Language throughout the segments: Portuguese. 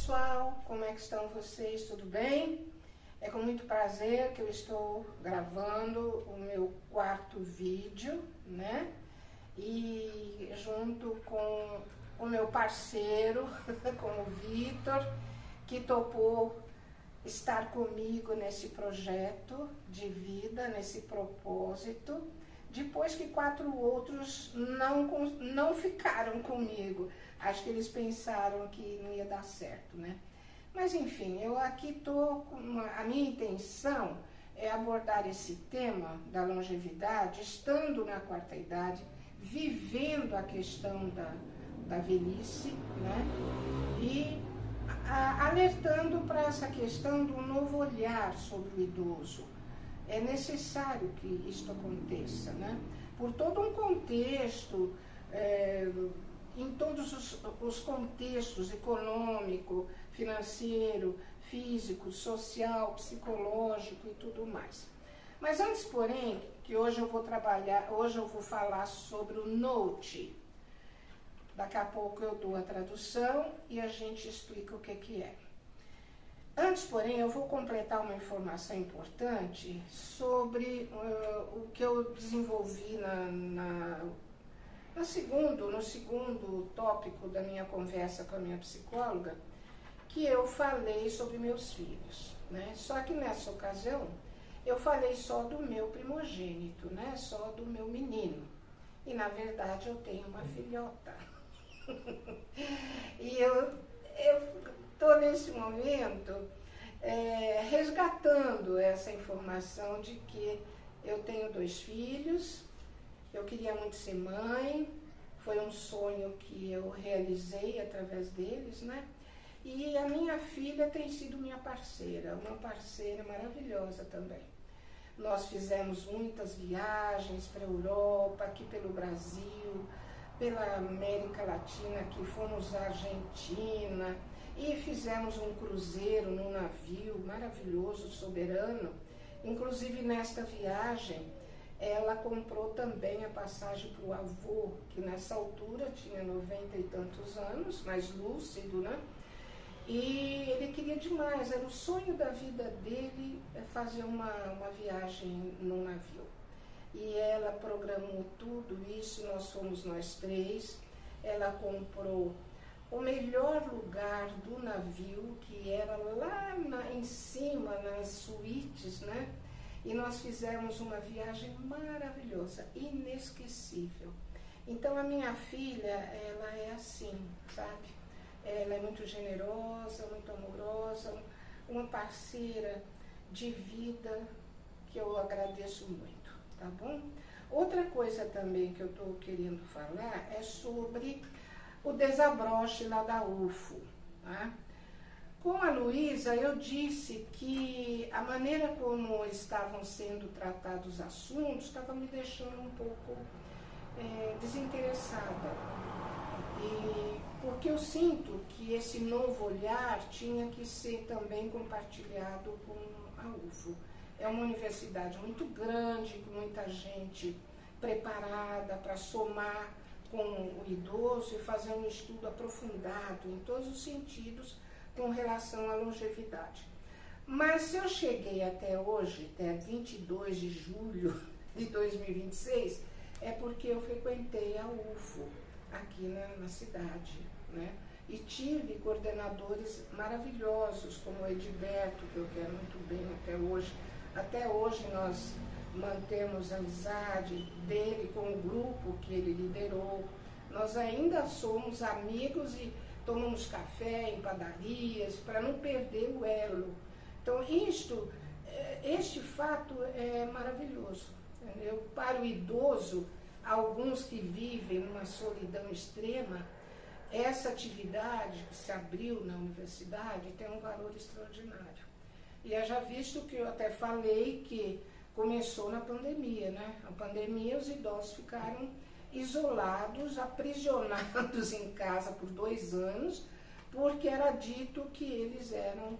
pessoal, como é que estão vocês? Tudo bem? É com muito prazer que eu estou gravando o meu quarto vídeo, né? E junto com o meu parceiro, com o Vitor, que topou estar comigo nesse projeto de vida, nesse propósito, depois que 4 outros não ficaram comigo. Acho que eles pensaram que não ia dar certo, né? Mas enfim, eu aqui estou com a minha intenção é abordar esse tema da longevidade, estando na quarta idade, vivendo a questão da velhice, né? E alertando para essa questão do novo olhar sobre o idoso. É necessário que isto aconteça, né? Por todo um contexto, em todos os contextos econômico, financeiro, físico, social, psicológico e tudo mais. Mas antes, porém, que hoje eu vou falar sobre o Note. Daqui a pouco eu dou a tradução e a gente explica o que é. Antes, porém, eu vou completar uma informação importante sobre o que eu desenvolvi no segundo tópico da minha conversa com a minha psicóloga, que eu falei sobre meus filhos, né? Só que nessa ocasião eu falei só do meu primogênito, né? Só do meu menino. E na verdade eu tenho uma filhota. E eu estou nesse momento resgatando essa informação de que eu tenho 2 filhos, eu queria muito ser mãe, foi um sonho que eu realizei através deles, né? E a minha filha tem sido minha parceira, uma parceira maravilhosa também. Nós fizemos muitas viagens para a Europa, aqui pelo Brasil, pela América Latina, que fomos à Argentina e fizemos um cruzeiro num navio maravilhoso, soberano. Inclusive nesta viagem, ela comprou também a passagem para o avô, que nessa altura tinha 90 e tantos anos, mais lúcido, né? E ele queria demais, era o sonho da vida dele fazer uma viagem num navio. E ela programou tudo isso, nós fomos nós 3. Ela comprou o melhor lugar do navio, que era lá em cima, nas suítes, né? E nós fizemos uma viagem maravilhosa, inesquecível. Então a minha filha, ela é assim, sabe? Ela é muito generosa, muito amorosa, uma parceira de vida que eu agradeço muito. Tá bom? Outra coisa também que eu estou querendo falar é sobre o desabroche lá da UFO. Tá? Com a Luísa, eu disse que a maneira como estavam sendo tratados os assuntos estava me deixando um pouco desinteressada. Porque eu sinto que esse novo olhar tinha que ser também compartilhado com a UFO. É uma universidade muito grande, com muita gente preparada para somar com o idoso e fazer um estudo aprofundado em todos os sentidos com relação à longevidade. Mas se eu cheguei até hoje, até 22 de julho de 2026, é porque eu frequentei a UFO aqui na cidade, né? E tive coordenadores maravilhosos, como o Edilberto, que eu quero muito bem até hoje. Até hoje nós mantemos amizade dele com o grupo que ele liderou. Nós ainda somos amigos e tomamos café em padarias para não perder o elo. Então este fato é maravilhoso, entendeu? Para o idoso, alguns que vivem numa solidão extrema, essa atividade que se abriu na universidade tem um valor extraordinário. E é já visto que eu até falei que começou na pandemia, né? Na pandemia os idosos ficaram isolados, aprisionados em casa por 2 anos, porque era dito que eles eram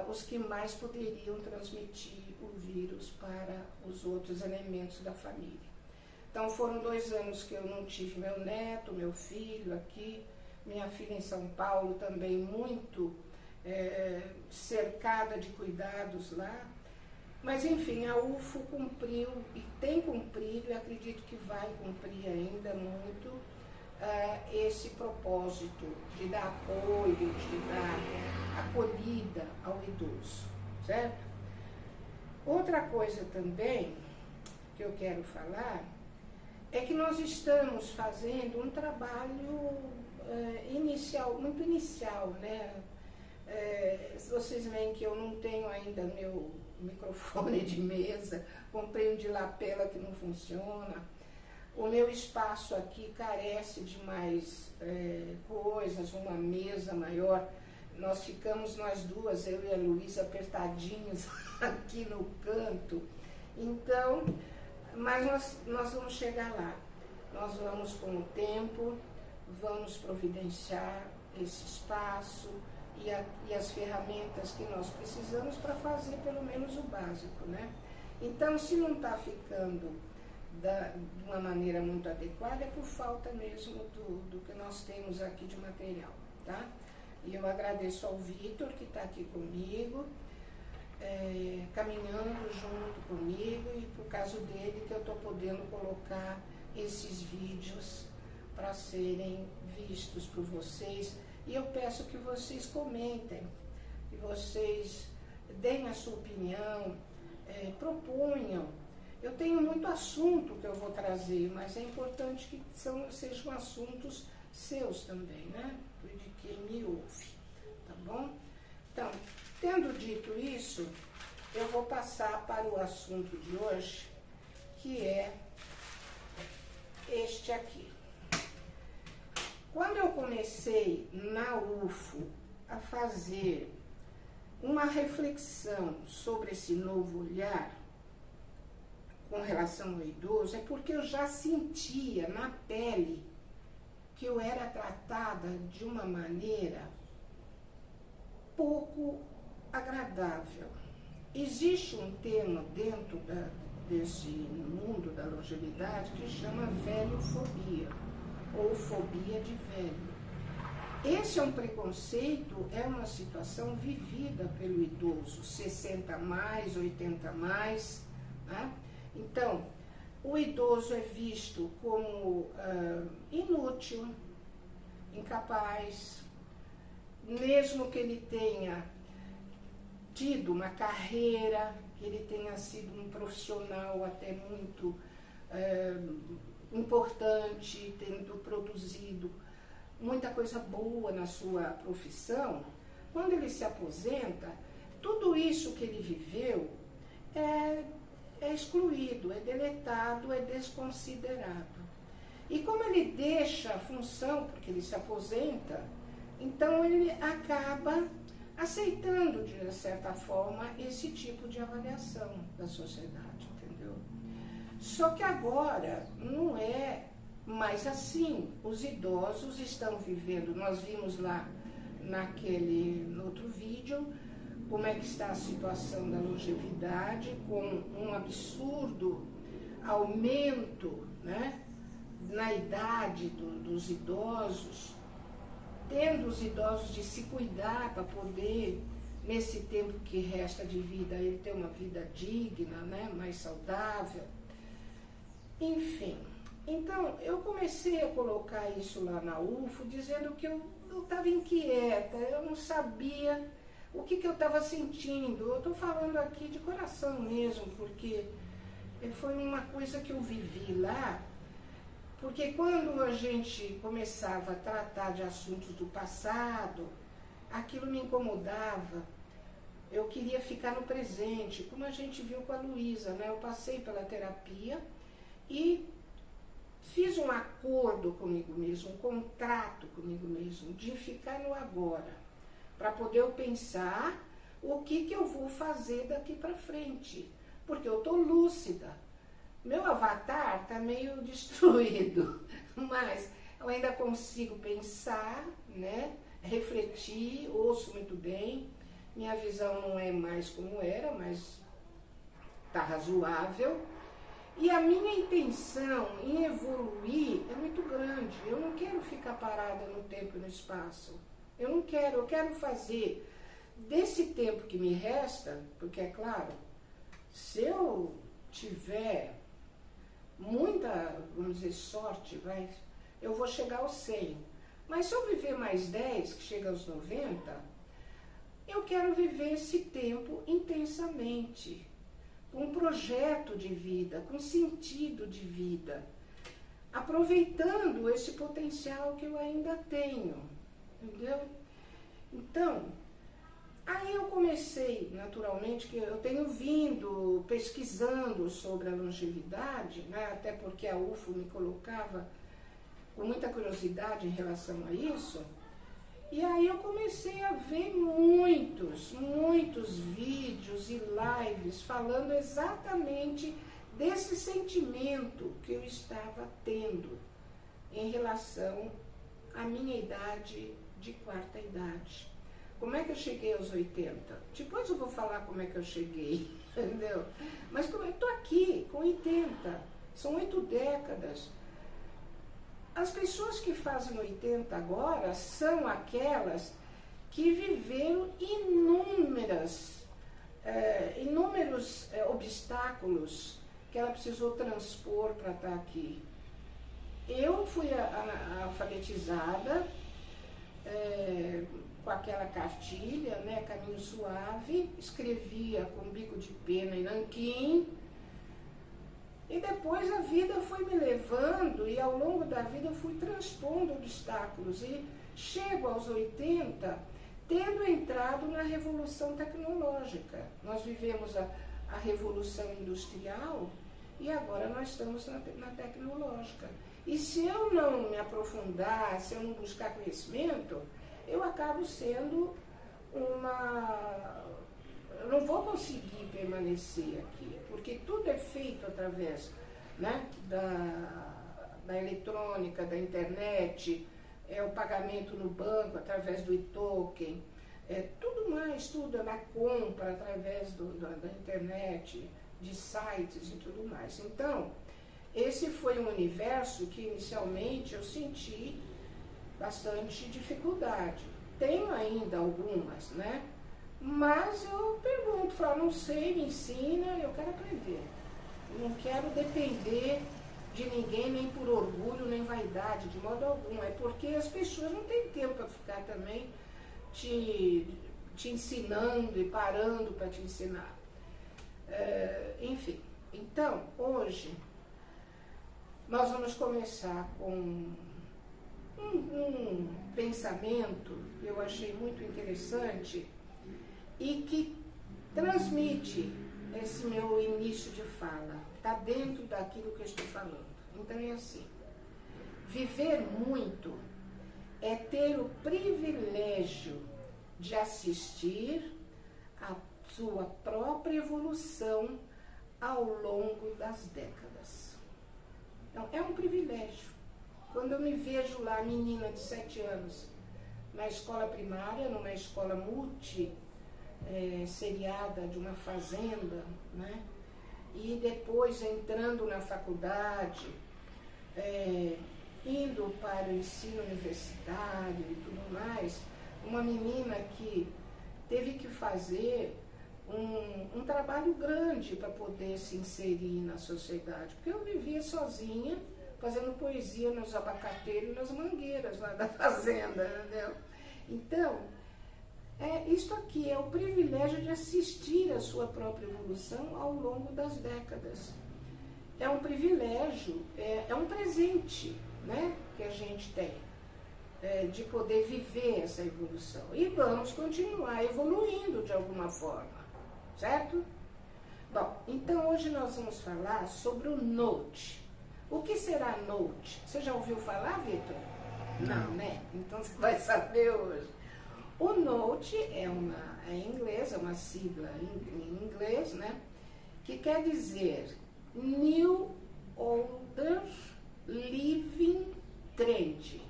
os que mais poderiam transmitir o vírus para os outros elementos da família. Então foram 2 anos que eu não tive meu neto, meu filho aqui, minha filha em São Paulo também muito cercada de cuidados lá. Mas, enfim, a UFO cumpriu e tem cumprido, e acredito que vai cumprir ainda muito, esse propósito de dar apoio, de dar acolhida ao idoso, certo? Outra coisa também que eu quero falar é que nós estamos fazendo um trabalho muito inicial, né? Vocês veem que eu não tenho ainda meu microfone de mesa, comprei um de lapela que não funciona. O meu espaço aqui carece de mais coisas, uma mesa maior. Nós ficamos, nós duas, eu e a Luísa, apertadinhos aqui no canto. Então, mas nós vamos chegar lá. Nós vamos, com o tempo, vamos providenciar esse espaço e as ferramentas que nós precisamos para fazer pelo menos o básico, né? Então, se não está ficando de uma maneira muito adequada, é por falta mesmo do que nós temos aqui de material, tá? E eu agradeço ao Vitor, que está aqui comigo, caminhando junto comigo, e por causa dele que eu estou podendo colocar esses vídeos para serem vistos por vocês. E eu peço que vocês comentem, que vocês deem a sua opinião, proponham. Eu tenho muito assunto que eu vou trazer, mas é importante que sejam assuntos seus também, né? De quem me ouve, tá bom? Então, tendo dito isso, eu vou passar para o assunto de hoje, que é este aqui. Quando eu comecei na UFO a fazer uma reflexão sobre esse novo olhar com relação ao idoso, é porque eu já sentia na pele que eu era tratada de uma maneira pouco agradável. Existe um termo dentro desse mundo da longevidade que chama velhofobia, ou fobia de velho. Esse é um preconceito, é uma situação vivida pelo idoso, 60 mais, 80 mais, né? Então, o idoso é visto como inútil, incapaz, mesmo que ele tenha tido uma carreira, que ele tenha sido um profissional até muito importante, tendo produzido muita coisa boa na sua profissão. Quando ele se aposenta, tudo isso que ele viveu é excluído, é deletado, é desconsiderado. E como ele deixa a função, porque ele se aposenta, então ele acaba aceitando, de certa forma, esse tipo de avaliação da sociedade, entendeu? Só que agora não é mais assim. Os idosos estão vivendo, nós vimos lá no outro vídeo, como é que está a situação da longevidade, com um absurdo aumento, né, na idade dos idosos, tendo os idosos de se cuidar para poder, nesse tempo que resta de vida, ele ter uma vida digna, né, mais saudável. Enfim, então eu comecei a colocar isso lá na UFO, dizendo que eu estava inquieta, eu não sabia o que eu estava sentindo. Eu estou falando aqui de coração mesmo, porque foi uma coisa que eu vivi lá, porque quando a gente começava a tratar de assuntos do passado, aquilo me incomodava. Eu queria ficar no presente, como a gente viu com a Luísa, né? Eu passei pela terapia e fiz um acordo comigo mesmo, um contrato comigo mesmo, de ficar no agora, para poder eu pensar o que eu vou fazer daqui para frente, porque eu estou lúcida. Meu avatar está meio destruído, mas eu ainda consigo pensar, né, refletir, ouço muito bem, minha visão não é mais como era, mas está razoável. E a minha intenção em evoluir é muito grande. Eu não quero ficar parada no tempo e no espaço. Eu não quero, eu quero fazer Desse tempo que me resta, porque é claro, se eu tiver muita, vamos dizer, sorte, eu vou chegar aos 100. Mas se eu viver mais 10, que chega aos 90, eu quero viver esse tempo intensamente, com um projeto de vida, com sentido de vida, aproveitando esse potencial que eu ainda tenho, entendeu? Então, aí eu comecei, naturalmente, que eu tenho vindo pesquisando sobre a longevidade, né, até porque a UFO me colocava com muita curiosidade em relação a isso, e aí eu comecei a ver muitos vídeos e lives falando exatamente desse sentimento que eu estava tendo em relação à minha idade de quarta idade. Como é que eu cheguei aos 80? Depois eu vou falar como é que eu cheguei, entendeu? Mas como eu estou aqui com 80, são 8 décadas. As pessoas que fazem 80 agora são aquelas que viveram inúmeros obstáculos que ela precisou transpor para estar aqui. Eu fui alfabetizada com aquela cartilha, né, Caminho Suave, escrevia com bico de pena e nanquim, e depois a vida foi me levando, e ao longo da vida eu fui transpondo obstáculos, e chego aos 80 tendo entrado na revolução tecnológica. Nós vivemos a revolução industrial e agora nós estamos na tecnológica. E se eu não me aprofundar, se eu não buscar conhecimento, eu acabo sendo eu não vou conseguir permanecer aqui, porque tudo é feito através, né, da eletrônica, da internet, o pagamento no banco através do e-token, tudo é na compra através da internet, de sites e tudo mais. Então, esse foi um universo que inicialmente eu senti bastante dificuldade. Tenho ainda algumas, né? Mas eu pergunto, falo, não sei, me ensina, eu quero aprender. Eu não quero depender de ninguém, nem por orgulho, nem vaidade, de modo algum. É porque as pessoas não têm tempo para ficar também te ensinando e parando para te ensinar. Enfim, então, hoje, nós vamos começar com um pensamento que eu achei muito interessante e que transmite esse meu início de fala, está dentro daquilo que eu estou falando. Então é assim, viver muito é ter o privilégio de assistir à sua própria evolução ao longo das décadas. Então é um privilégio. Quando eu me vejo lá, menina de 7 anos, na escola primária, numa escola seriada de uma fazenda, né? E depois entrando na faculdade, indo para o ensino universitário e tudo mais, uma menina que teve que fazer um trabalho grande para poder se inserir na sociedade, porque eu vivia sozinha, fazendo poesia nos abacateiros e nas mangueiras lá da fazenda, entendeu? Então, isto aqui é o privilégio de assistir a sua própria evolução ao longo das décadas. É um privilégio, é um presente, né, que a gente tem, de poder viver essa evolução. E vamos continuar evoluindo de alguma forma, certo? Bom, então hoje nós vamos falar sobre o Note. O que será Note? Você já ouviu falar, Vitor? Não, né? Então você vai saber hoje. O Note em inglês, é uma sigla em inglês, né? Que quer dizer New Older Living Trend.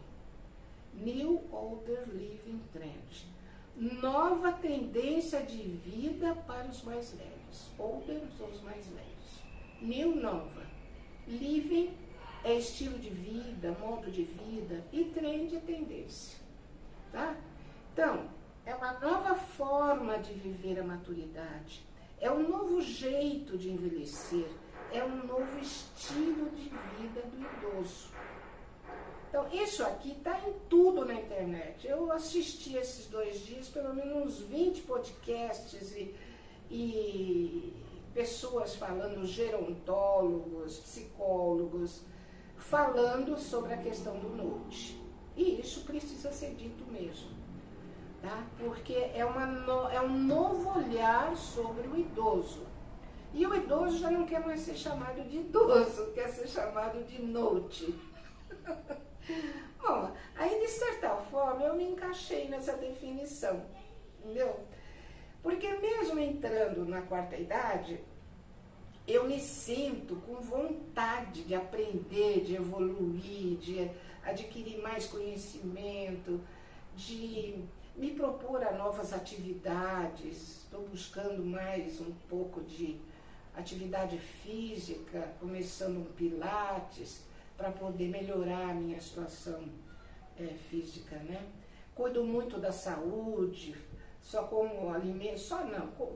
New Older Living Trend. Nova tendência de vida para os mais velhos. Older são os mais velhos. New, nova. Living é estilo de vida, modo de vida, e trend é tendência, tá? Então, É uma nova forma de viver a maturidade. É um novo jeito de envelhecer. É um novo estilo de vida do idoso. Então, isso aqui está em tudo na internet. Eu assisti esses 2 dias, pelo menos uns 20 podcasts e pessoas falando, gerontólogos, psicólogos, falando sobre a questão do Note. E isso precisa ser dito mesmo, tá? Porque é um novo olhar sobre o idoso. E o idoso já não quer mais ser chamado de idoso, quer ser chamado de Note. Bom, aí de certa forma eu me encaixei nessa definição, entendeu? Porque mesmo entrando na 4ª idade, eu me sinto com vontade de aprender, de evoluir, de adquirir mais conhecimento, de me propor a novas atividades. Estou buscando mais um pouco de atividade física, começando um pilates, para poder melhorar a minha situação física, né? Cuido muito da saúde, só como alimentos,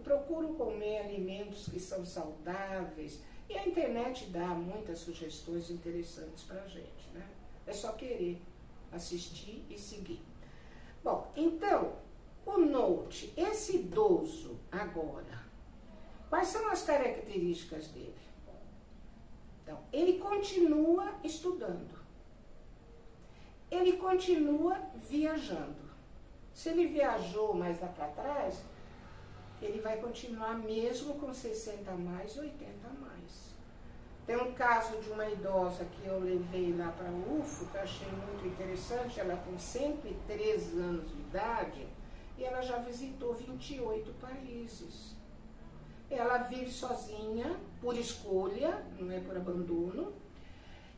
procuro comer alimentos que são saudáveis, e a internet dá muitas sugestões interessantes para a gente, né? É só querer assistir e seguir. Bom, então, o Note, esse idoso agora, quais são as características dele? Então, ele continua estudando, ele continua viajando. Se ele viajou mais lá para trás, ele vai continuar mesmo com 60 a mais, 80 a mais. Tem um caso de uma idosa que eu levei lá para o UFO, que eu achei muito interessante, ela com 103 anos de idade, e ela já visitou 28 países. Ela vive sozinha, por escolha, não é por abandono.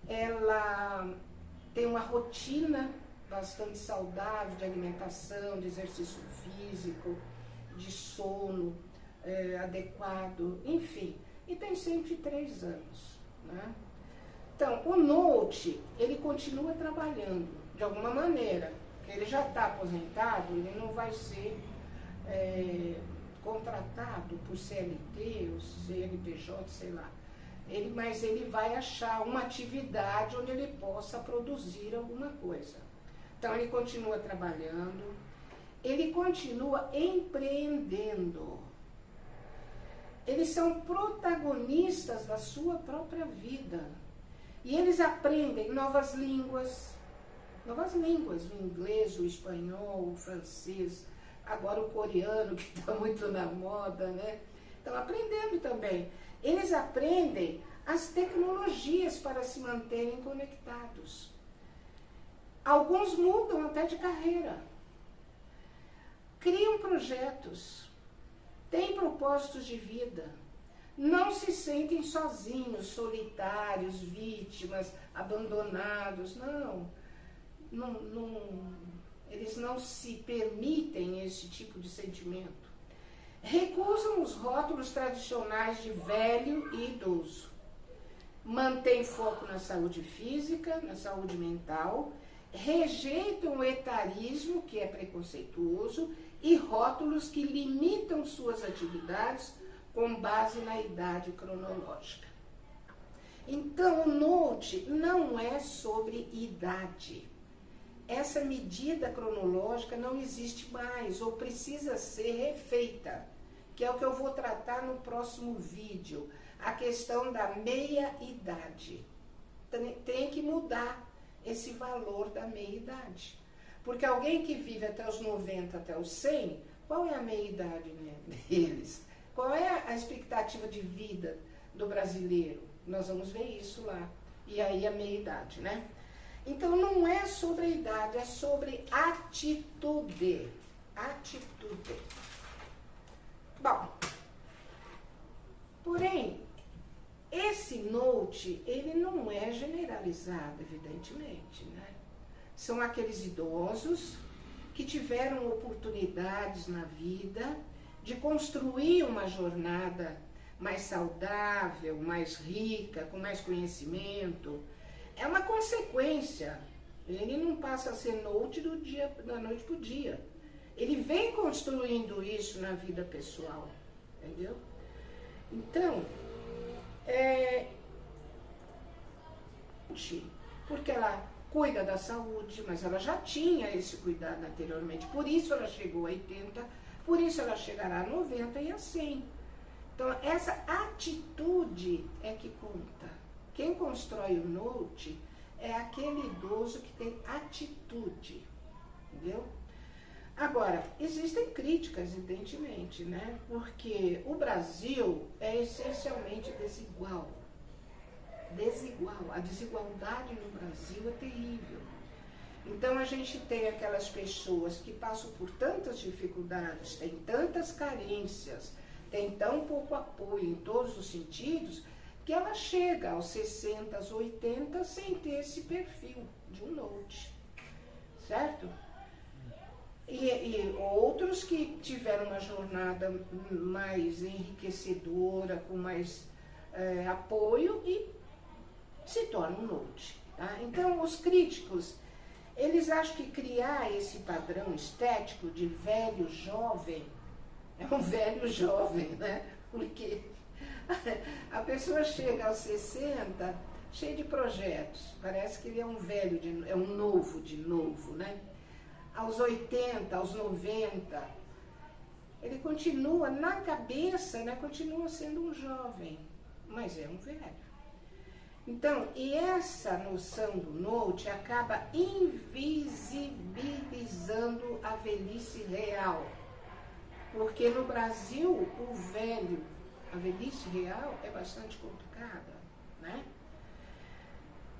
Ela tem uma rotina bastante saudável de alimentação, de exercício físico, de sono adequado, enfim. E tem 103 anos, né? Então, o Note, ele continua trabalhando, de alguma maneira, porque ele já está aposentado, ele não vai ser contratado por CLT ou CNPJ, sei lá. Mas ele vai achar uma atividade onde ele possa produzir alguma coisa. Então, ele continua trabalhando, ele continua empreendendo. Eles são protagonistas da sua própria vida. E eles aprendem novas línguas, o inglês, o espanhol, o francês, agora o coreano, que está muito na moda, né? Estão aprendendo também. Eles aprendem as tecnologias para se manterem conectados. Alguns mudam até de carreira. Criam projetos, têm propósitos de vida, não se sentem sozinhos, solitários, vítimas, abandonados, não. Eles não se permitem esse tipo de sentimento. Recusam os rótulos tradicionais de velho e idoso. Mantêm foco na saúde física, na saúde mental, rejeitam o etarismo, que é preconceituoso, e rótulos que limitam suas atividades com base na idade cronológica. Então, o Note não é sobre idade. Essa medida cronológica não existe mais ou precisa ser refeita, que é o que eu vou tratar no próximo vídeo, a questão da meia-idade. Tem que mudar esse valor da meia-idade. Porque alguém que vive até os 90, até os 100, qual é a meia-idade deles? Qual é a expectativa de vida do brasileiro? Nós vamos ver isso lá. E aí a meia-idade, né? Então, não é sobre a idade, é sobre atitude. Atitude. Bom, porém, esse Note, ele não é generalizado, evidentemente, né? São aqueles idosos que tiveram oportunidades na vida de construir uma jornada mais saudável, mais rica, com mais conhecimento. É uma consequência. Ele não passa a ser Note da noite para o dia. Ele vem construindo isso na vida pessoal, entendeu? Então, porque ela cuida da saúde, mas ela já tinha esse cuidado anteriormente, por isso ela chegou a 80, por isso ela chegará a 90 e a 100. Então, essa atitude é que conta. Quem constrói o Note é aquele idoso que tem atitude, entendeu? Agora, existem críticas, evidentemente, né? Porque o Brasil é essencialmente desigual. A desigualdade no Brasil é terrível. Então a gente tem aquelas pessoas que passam por tantas dificuldades, têm tantas carências, têm tão pouco apoio em todos os sentidos, que ela chega aos 60, aos 80 sem ter esse perfil de um Note, certo? E outros que tiveram uma jornada mais enriquecedora, com mais apoio e se tornam Note. Tá? Então, os críticos, eles acham que criar esse padrão estético de velho jovem, é um velho jovem, né? Porque a pessoa chega aos 60 cheio de projetos, parece que ele é um velho, é um novo de novo, né? Aos 80, aos 90, ele continua na cabeça, né? Continua sendo um jovem, mas é um velho. Então, e essa noção do Note acaba invisibilizando a velhice real. Porque no Brasil, o velho, a velhice real é bastante complicada, né?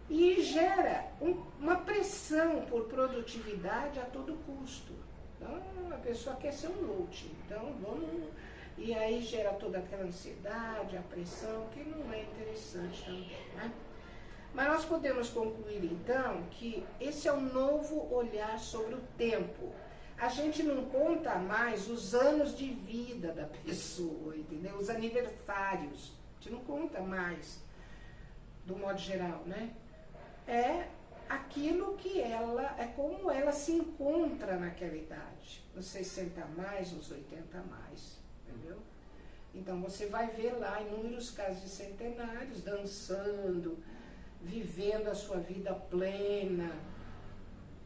E gera uma pressão por produtividade a todo custo. Então, a pessoa quer ser um Note, então vamos... E aí gera toda aquela ansiedade, a pressão, que não é interessante também, né? Mas nós podemos concluir, então, que esse é um novo olhar sobre o tempo. A gente não conta mais os anos de vida da pessoa, entendeu? Os aniversários. A gente não conta mais, do modo geral, né? É aquilo que ela, é como ela se encontra naquela idade. Nos 60 a mais, nos 80 a mais, entendeu? Então você vai ver lá inúmeros casos de centenários dançando, vivendo a sua vida plena,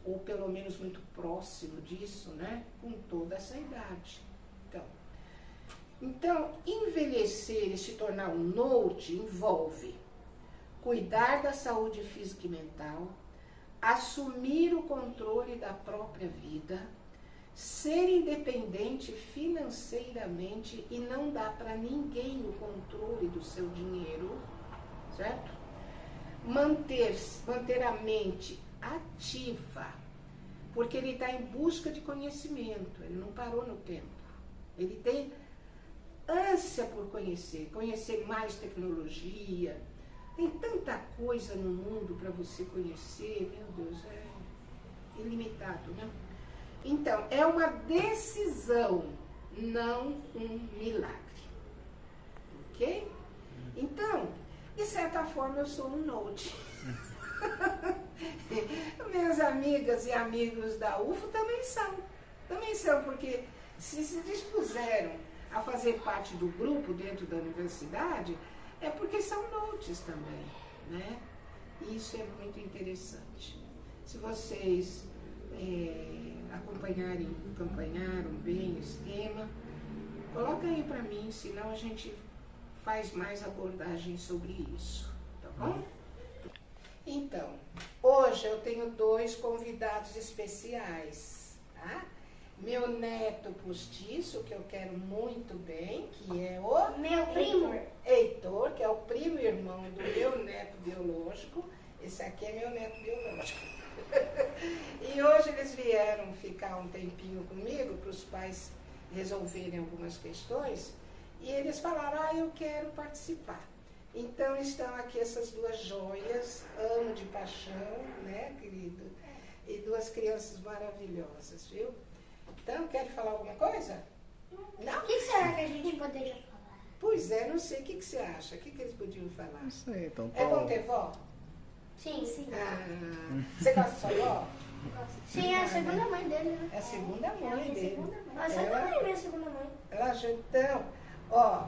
ou pelo menos muito próximo disso, né? Com toda essa idade. Então, envelhecer e se tornar um Note envolve cuidar da saúde física e mental, assumir o controle da própria vida, ser independente financeiramente e não dar para ninguém o controle do seu dinheiro, certo? Manter a mente ativa, porque ele está em busca de conhecimento, ele não parou no tempo. Ele tem ânsia por conhecer mais tecnologia. Tem tanta coisa no mundo para você conhecer, meu Deus, é ilimitado, né? Então, é uma decisão, não um milagre. Ok? Então, de certa forma, eu sou um Note. Minhas amigas e amigos da UFO também são, porque se dispuseram a fazer parte do grupo dentro da universidade, é porque são Notes também, né? Isso é muito interessante. Se vocês acompanharam bem esse tema, coloca aí para mim, senão a gente faz mais abordagens sobre isso, tá bom? Então, hoje eu tenho 2 convidados especiais, tá? Meu neto postiço, que eu quero muito bem, que é o... Meu primo. Heitor, que é o primo irmão do meu neto biológico. Esse aqui é meu neto biológico. E hoje eles vieram ficar um tempinho comigo, para os pais resolverem algumas questões, e eles falaram, eu quero participar. Então estão aqui essas 2 joias, amo de paixão, né, querido? E 2 crianças maravilhosas, viu? Então, quer falar alguma coisa? Não? O que será que a gente poderia falar? Pois é, não sei. O que você acha? O que eles podiam falar? Não sei, então. É bom ter vó? Sim. Ah, você gosta da sua vó? Sim, é a segunda mãe dele, né? É a segunda mãe dele. Nossa, eu também minha segunda mãe. Então, ó,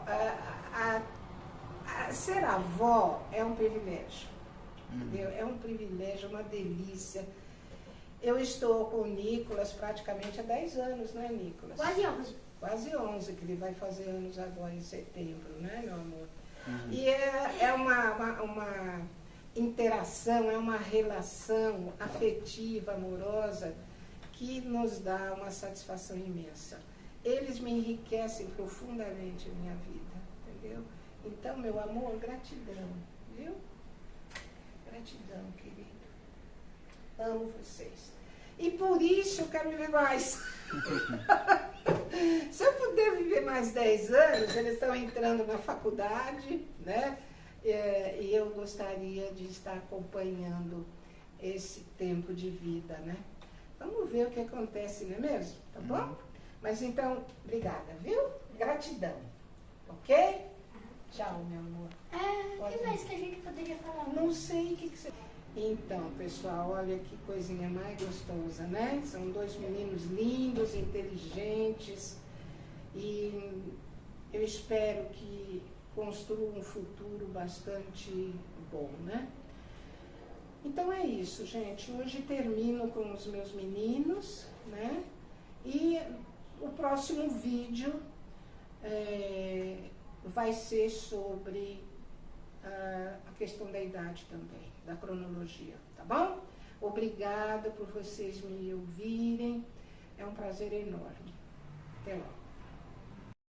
ser avó é um privilégio. Entendeu? É um privilégio, uma delícia. Eu estou com o Nicolas praticamente há 10 anos, né, Nicolas? Quase 11. Quase 11, que ele vai fazer anos agora em setembro, né, meu amor? E é uma interação, é uma relação afetiva, amorosa, que nos dá uma satisfação imensa. Eles me enriquecem profundamente a minha vida, entendeu? Então, meu amor, gratidão, viu? Gratidão, querido. Amo vocês. E por isso eu quero viver mais. Se eu puder viver mais 10 anos, eles estão entrando na faculdade, né? E eu gostaria de estar acompanhando esse tempo de vida, né? Vamos ver o que acontece, não é mesmo? Tá bom? Mas então, obrigada, viu? Gratidão. Ok? Tchau, meu amor. O que mais que a gente poderia falar? Não sei o que você... Então, pessoal, olha que coisinha mais gostosa, né? São 2 meninos lindos, inteligentes, e eu espero que construam um futuro bastante bom, né? Então é isso, gente. Hoje termino com os meus meninos, né? E o próximo vídeo vai ser sobre a questão da idade também, da cronologia, tá bom? Obrigada por vocês me ouvirem, é um prazer enorme. Até logo.